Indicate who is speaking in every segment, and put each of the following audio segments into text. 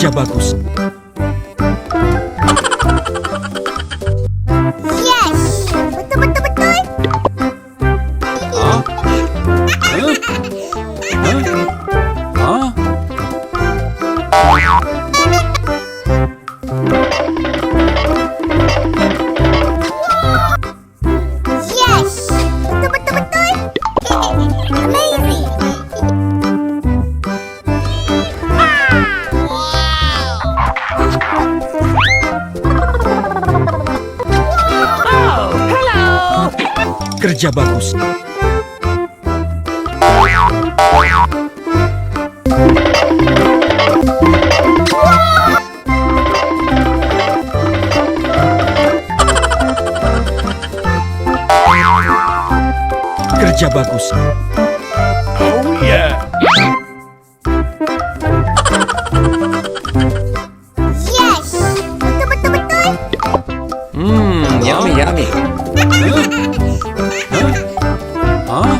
Speaker 1: Kerja bagus.
Speaker 2: Yes! Betul, betul, betul.
Speaker 1: Hah? Hah?
Speaker 2: Yes! Betul, betul, betul. Amazing!
Speaker 1: Kerja bagus. Kerja bagus.
Speaker 3: Oh yeah!
Speaker 2: Yes! Betul, betul, betul.
Speaker 4: Yummy, yummy.
Speaker 1: Hah?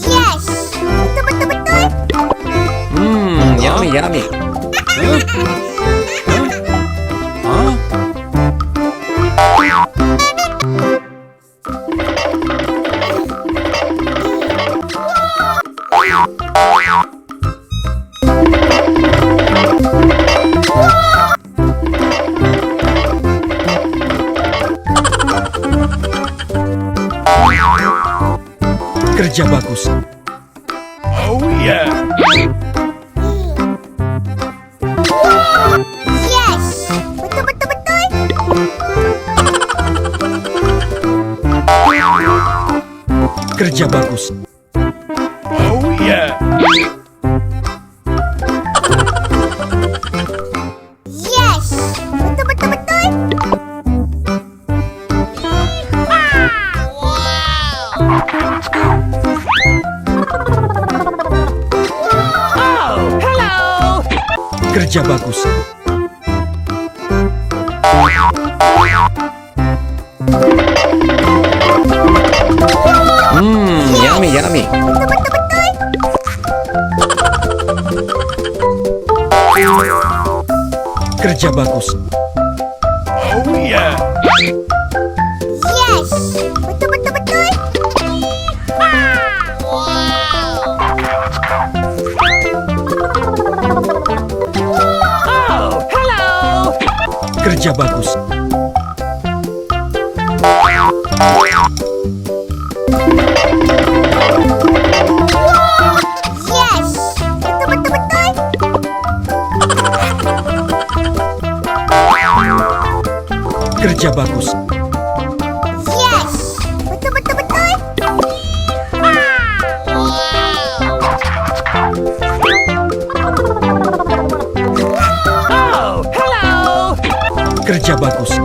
Speaker 2: Yes! Betul, betul, betul.
Speaker 4: Yummy, yummy.
Speaker 1: Hah? Kerja bagus.
Speaker 3: Oh yeah!
Speaker 2: Yes! Betul, betul, betul.
Speaker 1: Kerja bagus.
Speaker 3: Oh yeah!
Speaker 2: Yes! Betul, betul, betul.
Speaker 1: Kerja bagus.
Speaker 4: Yummy, yummy.
Speaker 2: Betul, betul, betul.
Speaker 1: Kerja bagus.
Speaker 3: Oh yeah!
Speaker 2: Yes! Betul, betul, betul.
Speaker 1: Kerja bagus.
Speaker 2: Yes! Betul, betul, betul.
Speaker 1: Kerja bagus.
Speaker 2: Yes! Betul, betul, betul.
Speaker 1: Kerja bagus.